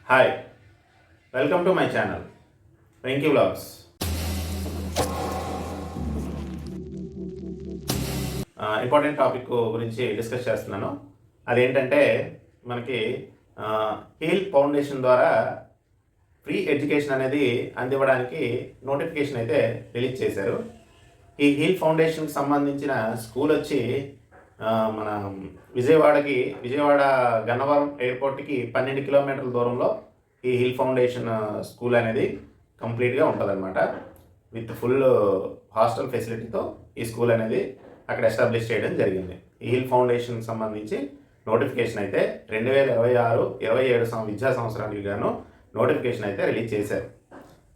Hi, welcome to my channel Venky vlogs. Important topic గురించి discuss చేస్తున్నాను. అదేంటంటే మనకి హీల్ ఫౌండేషన్ ద్వారా ఫ్రీ ఎడ్యుకేషన్ అనేది అందివ్వడానికి నోటిఫికేషన్ అయితే రిలీజ్ చేశారు. ఈ హీల్ ఫౌండేషన్కి సంబంధించిన స్కూల్ వచ్చి మన విజయవాడ గన్నవరం ఎయిర్పోర్ట్కి 12 కిలోమీటర్ల దూరంలో ఈ హిల్ ఫౌండేషన్ స్కూల్ అనేది కంప్లీట్గా ఉంటుందన్నమాట. విత్ ఫుల్ హాస్టల్ ఫెసిలిటీతో ఈ స్కూల్ అనేది అక్కడ ఎస్టాబ్లిష్ చేయడం జరిగింది. ఈ హిల్ ఫౌండేషన్కి సంబంధించి నోటిఫికేషన్ అయితే 2026-27 విద్యా సంవత్సరానికి గాను నోటిఫికేషన్ అయితే రిలీజ్ చేశారు.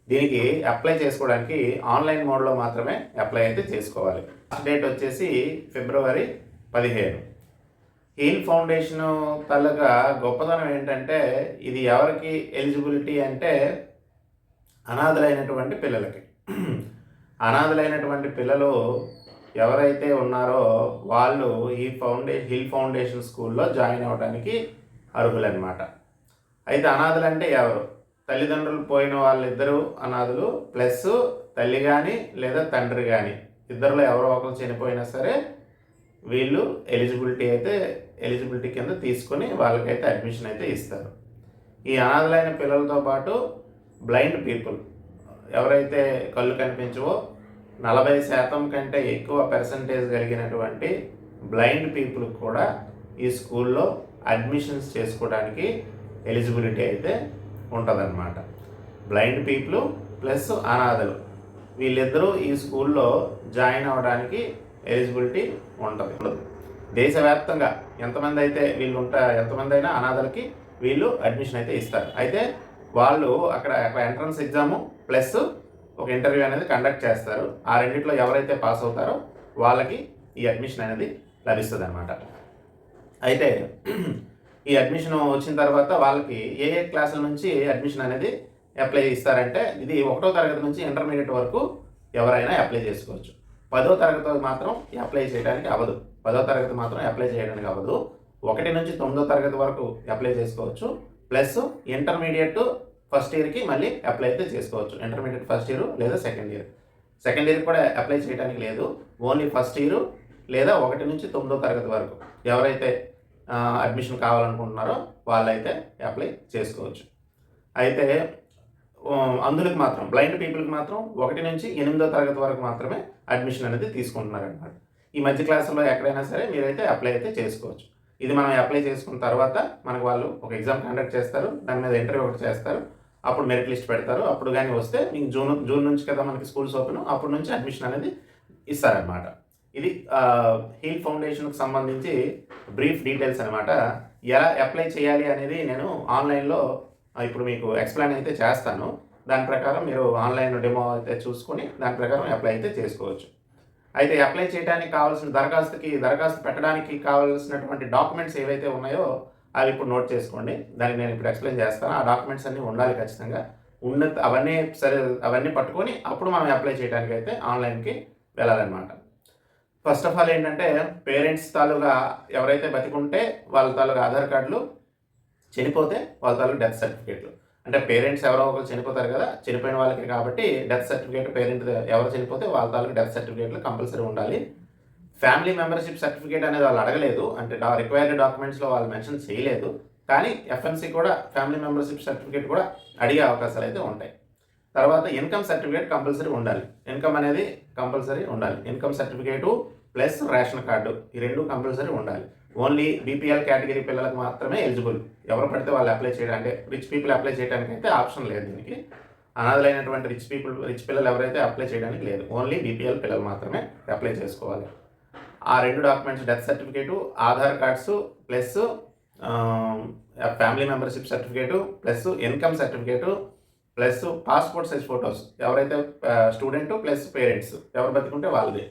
దీనికి అప్లై చేసుకోవడానికి ఆన్లైన్ మోడ్లో మాత్రమే అప్లై అయితే చేసుకోవాలి. లాస్ట్ డేట్ వచ్చేసి ఫిబ్రవరి 15. హీల్ ఫౌండేషన్ తాలూకా గొప్పతనం ఏంటంటే ఇది ఎవరికి ఎలిజిబిలిటీ అంటే అనాథలైనటువంటి పిల్లలకి. అనాథలైనటువంటి పిల్లలు ఎవరైతే ఉన్నారో వాళ్ళు హిల్ ఫౌండేషన్ స్కూల్లో జాయిన్ అవ్వడానికి అర్హులన్నమాట. అయితే అనాథలు అంటే ఎవరు? తల్లిదండ్రులు పోయిన వాళ్ళిద్దరూ అనాథులు, ప్లస్ తల్లి కానీ లేదా తండ్రి కానీ ఇద్దరిలో ఎవరో ఒకరు చనిపోయినా సరే వీళ్ళు ఎలిజిబిలిటీ కింద తీసుకొని వాళ్ళకైతే అడ్మిషన్ అయితే ఇస్తారు. ఈ అనాథలైన పిల్లలతో పాటు బ్లైండ్ పీపుల్ ఎవరైతే కళ్ళు కనిపించవో 40% కంటే ఎక్కువ పర్సంటేజ్ కలిగినటువంటి బ్లైండ్ పీపుల్ కూడా ఈ స్కూల్లో అడ్మిషన్స్ చేసుకోవడానికి ఎలిజిబిలిటీ అయితే ఉంటుందన్నమాట. బ్లైండ్ పీపుల్ ప్లస్ అనాథలు వీళ్ళిద్దరూ ఈ స్కూల్లో జాయిన్ అవ్వడానికి ఎలిజిబిలిటీ ఉంటుంది. దేశవ్యాప్తంగా ఎంతమంది అయినా అనాథలకి వీళ్ళు అడ్మిషన్ అయితే ఇస్తారు. అయితే వాళ్ళు అక్కడ ఎంట్రన్స్ ఎగ్జాము ప్లస్ ఒక ఇంటర్వ్యూ అనేది కండక్ట్ చేస్తారు. ఆ రెండిట్లో ఎవరైతే పాస్ అవుతారో వాళ్ళకి ఈ అడ్మిషన్ అనేది లభిస్తుంది అనమాట. అయితే ఈ అడ్మిషన్ వచ్చిన తర్వాత వాళ్ళకి ఏ క్లాసుల నుంచి అడ్మిషన్ అనేది అప్లై ఇస్తారంటే ఇది 1వ తరగతి నుంచి ఇంటర్మీడియట్ వరకు ఎవరైనా అప్లై చేసుకోవచ్చు. 10వ తరగతి మాత్రం అప్లై చేయడానికి అవ్వదు. 1 నుంచి 9వ తరగతి వరకు అప్లై చేసుకోవచ్చు. ప్లస్ ఇంటర్మీడియట్ ఫస్ట్ ఇయర్కి మళ్ళీ అప్లై అయితే చేసుకోవచ్చు. ఇంటర్మీడియట్ ఫస్ట్ ఇయర్ లేదా సెకండ్ ఇయర్ కూడా అప్లై చేయడానికి లేదు. ఓన్లీ ఫస్ట్ ఇయర్ లేదా 1 నుంచి 9వ తరగతి వరకు ఎవరైతే అడ్మిషన్ కావాలనుకుంటున్నారో వాళ్ళైతే అప్లై చేసుకోవచ్చు. అయితే అందులోకి మాత్రం బ్లైండ్ పీపుల్కి మాత్రం 1 నుంచి 8వ తరగతి వరకు మాత్రమే అడ్మిషన్ అనేది తీసుకుంటున్నారు అన్నమాట. ఈ మధ్య క్లాసుల్లో ఎక్కడైనా సరే మీరైతే అప్లై అయితే చేసుకోవచ్చు. ఇది మనం అప్లై చేసుకున్న తర్వాత మనకు వాళ్ళు ఒక ఎగ్జామ్ కండక్ట్ చేస్తారు, దాని మీద ఇంటర్వ్యూ ఒకటి చేస్తారు, అప్పుడు మెరిట్ లిస్ట్ పెడతారు. అప్పుడు కానీ వస్తే మీకు జూన్ నుంచి కదా మనకి స్కూల్స్ ఓపెన్, అప్పటి నుంచి అడ్మిషన్ అనేది ఇస్తారనమాట. ఇది హీల్ ఫౌండేషన్కి సంబంధించి బ్రీఫ్ డీటెయిల్స్ అనమాట. ఎలా అప్లై చేయాలి అనేది నేను ఆన్లైన్లో ఇప్పుడు మీకు ఎక్స్ప్లెయిన్ అయితే చేస్తాను. దాని ప్రకారం మీరు ఆన్లైన్ డెమో అయితే చూసుకొని దాని ప్రకారం అప్లై అయితే చేసుకోవచ్చు. అయితే అప్లై చేయడానికి కావాల్సిన దరఖాస్తు పెట్టడానికి కావాల్సినటువంటి డాక్యుమెంట్స్ ఏవైతే ఉన్నాయో అవి ఇప్పుడు నోట్ చేసుకోండి. దానికి నేను ఇప్పుడు ఎక్స్ప్లెయిన్ చేస్తాను. ఆ డాక్యుమెంట్స్ అన్నీ ఉండాలి ఖచ్చితంగా. అవన్నీ పట్టుకొని అప్పుడు మనం అప్లై చేయడానికి అయితే ఆన్లైన్కి వెళ్ళాలన్నమాట. ఫస్ట్ ఆఫ్ ఆల్ ఏంటంటే పేరెంట్స్ తాలూగా ఎవరైతే బతికుంటే వాళ్ళ తాలూగా ఆధార్ కార్డులు, చనిపోతే వాళ్ళ తాలూకా డెత్ సర్టిఫికేట్లు. అంటే పేరెంట్స్ ఎవరో ఒకరు చనిపోతారు కదా, చనిపోయిన వాళ్ళకి కాబట్టి డెత్ సర్టిఫికేట్ పేరెంట్ ఎవరు చనిపోతే వాళ్ళ తాలూకా డెత్ సర్టిఫికేట్లు కంపల్సరీ ఉండాలి. ఫ్యామిలీ మెంబర్షిప్ సర్టిఫికేట్ అనేది వాళ్ళు అడగలేదు, అంటే రిక్వైర్డ్ డాక్యుమెంట్స్లో వాళ్ళు మెన్షన్ చేయలేదు. కానీ ఎఫ్ఎన్సీ కూడా ఫ్యామిలీ మెంబర్షిప్ సర్టిఫికేట్ కూడా అడిగే అవకాశాలు అయితే ఉంటాయి. తర్వాత ఇన్కమ్ సర్టిఫికేట్ కంపల్సరీ ఉండాలి. ఇన్కమ్ అనేది కంపల్సరీ ఉండాలి. Income certificate plus ration card ఈ రెండు కంపల్సరీ ఉండాలి. ఓన్లీ బీపీఎల్ కేటగిరీ పిల్లలకు మాత్రమే ఎలిజిబుల్. ఎవరు పడితే వాళ్ళు అప్లై చేయడానికి, రిచ్ పీపుల్ అప్లై చేయడానికి అయితే ఆప్షన్ లేదు దీనికి. అనాథలైనటువంటి రిచ్ పిల్లలు ఎవరైతే అప్లై చేయడానికి లేదు, ఓన్లీ బీపీఎల్ పిల్లలు మాత్రమే అప్లై చేసుకోవాలి. ఆ రెండు documents death certificate, Aadhaar cards plus family membership certificate plus income certificate plus passport size photos ఎవరైతే స్టూడెంట్ ప్లస్ పేరెంట్స్ ఎవరు బతుకుంటే వాళ్ళది.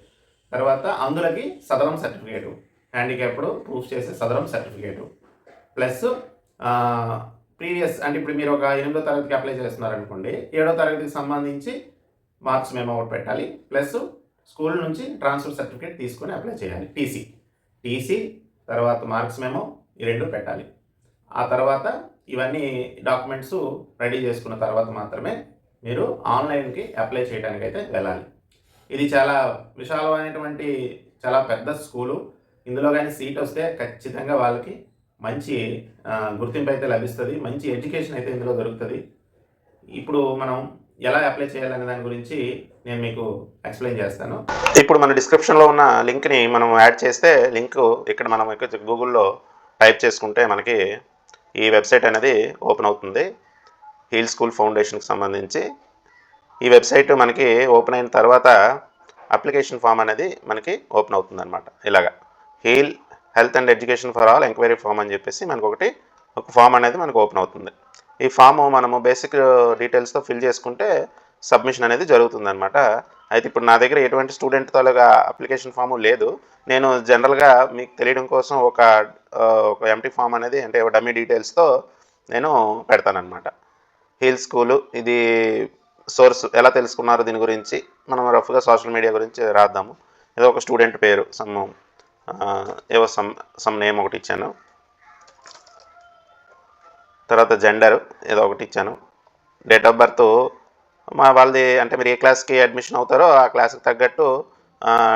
తర్వాత అందులోకి సదరం సర్టిఫికేటు, హ్యాండిక్యాప్డ్ ప్రూఫ్ చేసే సదరం సర్టిఫికేటు ప్లస్ ప్రీవియస్ అంటే ఇప్పుడు మీరు ఒక 8వ తరగతికి అప్లై చేస్తున్నారనుకోండి, 7వ తరగతికి సంబంధించి మార్క్స్ మెమో ఒకటి పెట్టాలి. ప్లస్ స్కూల్ నుంచి ట్రాన్స్ఫర్ సర్టిఫికేట్ తీసుకొని అప్లై చేయాలి. టీసీ తర్వాత మార్క్స్ మెమో ఈ రెండు పెట్టాలి. ఆ తర్వాత ఇవన్నీ డాక్యుమెంట్స్ రెడీ చేసుకున్న తర్వాత మాత్రమే మీరు ఆన్లైన్కి అప్లై చేయడానికి అయితే వెళ్ళాలి. ఇది చాలా విశాలమైనటువంటి చాలా పెద్ద స్కూలు. ఇందులో కానీ సీట్ వస్తే ఖచ్చితంగా వాళ్ళకి మంచి గుర్తింపు అయితే లభిస్తుంది, మంచి ఎడ్యుకేషన్ అయితే ఇందులో దొరుకుతుంది. ఇప్పుడు మనం ఎలా అప్లై చేయాలనే దాని గురించి నేను మీకు ఎక్స్ప్లెయిన్ చేస్తాను. ఇప్పుడు మన డిస్క్రిప్షన్లో ఉన్న లింక్ని మనం యాడ్ చేస్తే లింక్ ఇక్కడ మనం గూగుల్లో టైప్ చేసుకుంటే మనకి ఈ వెబ్సైట్ అనేది ఓపెన్ అవుతుంది. హీల్ స్కూల్ ఫౌండేషన్కి సంబంధించి ఈ వెబ్సైట్ మనకి ఓపెన్ అయిన తర్వాత అప్లికేషన్ ఫామ్ అనేది మనకి ఓపెన్ అవుతుంది అనమాట. ఇలాగా heal health and education for all enquiry form అని చెప్పేసి మనకు ఒక ఫామ్ అనేది మనకు ఓపెన్ అవుతుంది. ఈ ఫాము మనము బేసిక్ డీటెయిల్స్తో ఫిల్ చేసుకుంటే సబ్మిషన్ అనేది జరుగుతుంది అనమాట. అయితే ఇప్పుడు నా దగ్గర ఎటువంటి స్టూడెంట్ తాలూగా అప్లికేషన్ ఫాము లేదు. నేను జనరల్గా మీకు తెలియడం కోసం ఒక ఎంటీ ఫామ్ అనేది అంటే డమ్మీ డీటెయిల్స్తో నేను పెడతానమాట. హీల్ స్కూలు ఇది సోర్స్ ఎలా తెలుసుకున్నారు దీని గురించి మనం రఫ్గా సోషల్ మీడియా గురించి రాద్దాము. ఏదో ఒక స్టూడెంట్ పేరు ఏవో సమ్ నేమ్ ఒకటి ఇచ్చాను. తర్వాత జెండర్ ఏదో ఒకటి ఇచ్చాను. డేట్ ఆఫ్ బర్త్ వాళ్ళది అంటే మీరు ఏ క్లాస్కి అడ్మిషన్ అవుతారో ఆ క్లాస్కి తగ్గట్టు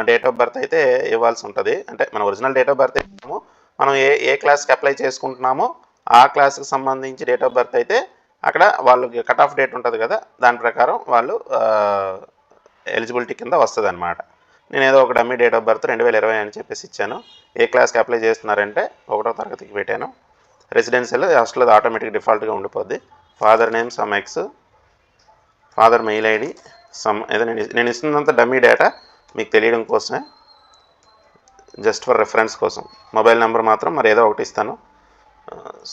డేట్ ఆఫ్ బర్త్ అయితే ఇవ్వాల్సి ఉంటుంది. అంటే మన ఒరిజినల్ డేట్ ఆఫ్ బర్త్ ఇస్తాము. మనం ఏ క్లాస్కి అప్లై చేసుకుంటున్నామో ఆ క్లాస్కి సంబంధించి డేట్ ఆఫ్ బర్త్ అయితే అక్కడ వాళ్ళకి కట్ ఆఫ్ డేట్ ఉంటుంది కదా, దాని ప్రకారం వాళ్ళు ఎలిజిబిలిటీ కింద వస్తుంది అనమాట. నేను ఏదో ఒక డమ్మీ డేట్ ఆఫ్ బర్త్ 2020 అని చెప్పేసి ఇచ్చాను. ఏ క్లాస్కి అప్లై చేస్తున్నారంటే 1వ తరగతికి పెట్టాను. రెసిడెన్షియల్ హాస్టల్ ఆటోమేటిక్ డిఫాల్ట్గా ఉండిపోద్ది. Father name some X, father mail ID some ఏదో నేను ఇస్తున్నంత డమ్మీ డేటా మీకు తెలియడం కోసమే, జస్ట్ ఫర్ రెఫరెన్స్ కోసం. మొబైల్ నెంబర్ మాత్రం మరి ఏదో ఒకటి ఇస్తాను.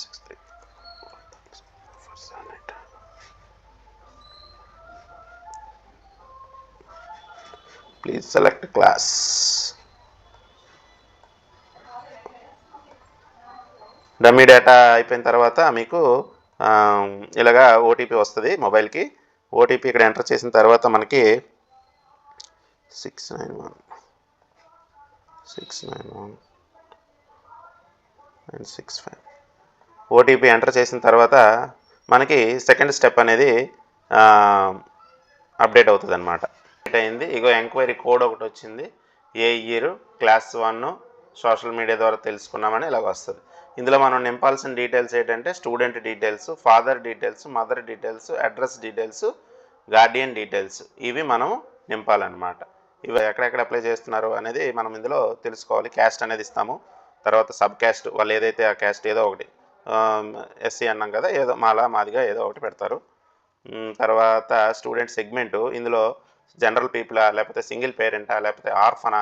63 please select class. Dummy data అయిపోయిన తర్వాత మీకు ఇలాగా ఓటీపీ వస్తుంది మొబైల్కి. ఓటీపీ ఇక్కడ ఎంటర్ చేసిన తర్వాత మనకి 691 ఓటీపీ ఎంటర్ చేసిన తర్వాత మనకి సెకండ్ స్టెప్ అనేది అప్డేట్ అవుతుంది అనమాట. అయింది. ఇగో ఎంక్వైరీ కోడ్ ఒకటి వచ్చింది. ఏ ఇయర్, క్లాస్ 1, సోషల్ మీడియా ద్వారా తెలుసుకున్నామని ఇలాగ వస్తుంది. ఇందులో మనం నింపాల్సిన డీటెయిల్స్ ఏంటంటే student details, father details, mother details, address details, Guardian details ఇవి మనం నింపాలన్నమాట. ఇవి ఎక్కడెక్కడ అప్లై చేస్తున్నారు అనేది మనం ఇందులో తెలుసుకోవాలి. క్యాస్ట్ అనేది ఇస్తాము. తర్వాత సబ్ క్యాస్ట్ వాళ్ళు ఏదైతే ఆ క్యాస్ట్ ఏదో ఒకటి, ఎస్సీ అన్నాం కదా, ఏదో మాదిగా ఏదో ఒకటి పెడతారు. తర్వాత స్టూడెంట్ సెగ్మెంటు ఇందులో జనరల్ పీపులా, లేకపోతే సింగిల్ పేరెంటా, లేకపోతే ఆర్ఫనా,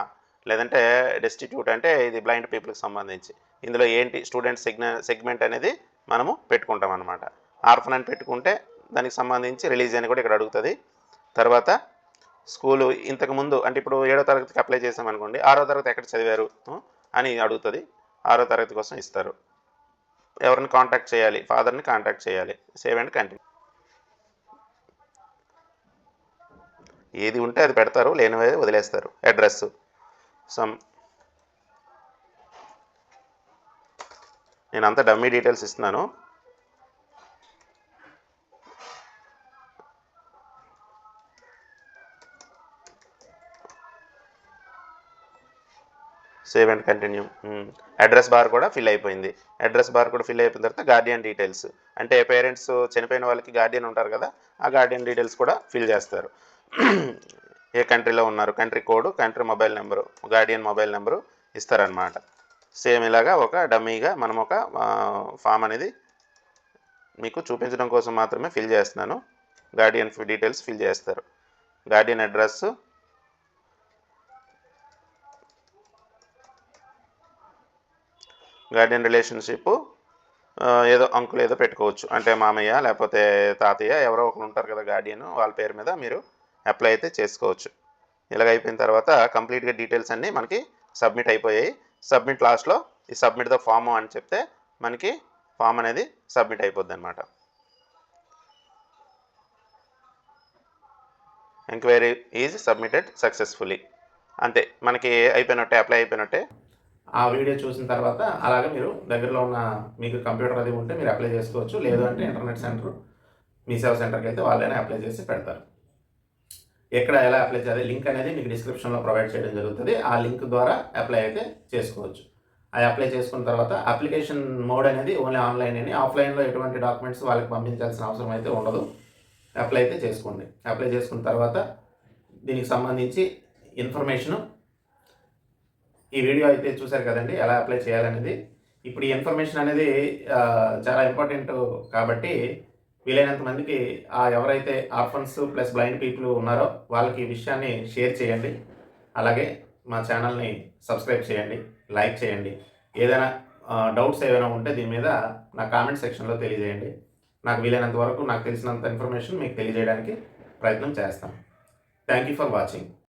లేదంటే డెస్టిట్యూట్ అంటే ఇది బ్లైండ్ పీపుల్కి సంబంధించి. ఇందులో ఏంటి స్టూడెంట్ సెగ్మెంట్ అనేది మనము పెట్టుకుంటాం అనమాట. ఆర్ఫన్ అని పెట్టుకుంటే దానికి సంబంధించి రిలీజియన్ కూడా ఇక్కడ అడుగుతుంది. తర్వాత స్కూలు ఇంతకుముందు అంటే ఇప్పుడు 7వ తరగతికి అప్లై చేసామనుకోండి, 6వ తరగతి ఎక్కడ చదివారు అని అడుగుతుంది. 6వ తరగతి కోసం ఇస్తారు. ఎవరిని కాంటాక్ట్ చేయాలి, ఫాదర్ని కాంటాక్ట్ చేయాలి. Save and continue. ఏది ఉంటే అది పెడతారు, లేనివే వదిలేస్తారు. అడ్రస్ నేను అంతా డమ్మీ డీటెయిల్స్ ఇస్తున్నాను. Save and continue. Address bar కూడా ఫిల్ అయిపోయింది. అడ్రస్ బార్ కూడా ఫిల్ అయిపోయిన తర్వాత గార్డియన్ డీటెయిల్స్ అంటే పేరెంట్స్ చనిపోయిన వాళ్ళకి గార్డియన్ ఉంటారు కదా, ఆ గార్డియన్ డీటెయిల్స్ కూడా ఫిల్ చేస్తారు. ఏ కంట్రీలో ఉన్నారు, country code, country mobile number, Guardian mobile number ఇస్తారనమాట. సేమ్ ఇలాగా ఒక డమ్మీగా మనం ఒక ఫామ్ అనేది మీకు చూపించడం కోసం మాత్రమే ఫిల్ చేస్తున్నాను. గార్డియన్ డీటెయిల్స్ ఫిల్ చేస్తారు. గార్డియన్ అడ్రస్, గార్డియన్ రిలేషన్షిప్ ఏదో అంకుల్ ఏదో పెట్టుకోవచ్చు, అంటే మామయ్య లేకపోతే తాతయ్య ఎవరో ఒకరు ఉంటారు కదా గార్డియన్, వాళ్ళ పేరు మీద మీరు అప్లై అయితే చేసుకోవచ్చు. ఇలాగ అయిపోయిన తర్వాత కంప్లీట్గా డీటెయిల్స్ అన్నీ మనకి సబ్మిట్ అయిపోయాయి. సబ్మిట్ లాస్ట్లో ఈ సబ్మిట్ ద ఫామ్ అని చెప్తే మనకి ఫామ్ అనేది సబ్మిట్ అయిపోద్ది అనమాట. Enquiry is submitted successfully. అంతే, మనకి అయిపోయినట్టే, అప్లై అయిపోయినట్టే. ఆ వీడియో చూసిన తర్వాత అలాగే మీరు దగ్గరలో ఉన్న మీకు కంప్యూటర్ అది ఉంటే మీరు అప్లై చేసుకోవచ్చు. లేదు అంటే ఇంటర్నెట్ సెంటర్, మీ సేవా సెంటర్కి వెళ్తే వాళ్ళైనా అప్లై చేసి పెడతారు. ఎక్కడ ఎలా అప్లై చేయాలి లింక్ అనేది మీకు డిస్క్రిప్షన్లో ప్రొవైడ్ చేయడం జరుగుతుంది. ఆ లింక్ ద్వారా అప్లై అయితే చేసుకోవచ్చు. అది అప్లై చేసుకున్న తర్వాత అప్లికేషన్ మోడ్ అనేది ఓన్లీ ఆన్లైన్ అని, ఆఫ్లైన్లో ఎటువంటి డాక్యుమెంట్స్ వాళ్ళకి పంపించాల్సిన అవసరం అయితే ఉండదు. అప్లై అయితే చేసుకోండి. అప్లై చేసుకున్న తర్వాత దీనికి సంబంధించి ఇన్ఫర్మేషను ఈ వీడియో అయితే చూశారు కదండి, ఎలా అప్లై చేయాలనేది. ఇప్పుడు ఈ ఇన్ఫర్మేషన్ అనేది చాలా ఇంపార్టెంట్ కాబట్టి వీలైనంత మందికి ఎవరైతే ఆర్ఫన్స్ ప్లస్ బ్లైండ్ పీపుల్ ఉన్నారో వాళ్ళకి ఈ విషయాన్ని షేర్ చేయండి. అలాగే మా ఛానల్ని సబ్స్క్రైబ్ చేయండి, లైక్ చేయండి. ఏదైనా డౌట్స్ ఏమైనా ఉంటే దీని మీద నా కామెంట్ సెక్షన్లో తెలియజేయండి. నాకు వీలైనంత వరకు నాకు తెలిసినంత ఇన్ఫర్మేషన్ మీకు తెలియజేయడానికి ప్రయత్నం చేస్తాను. Thank you for watching.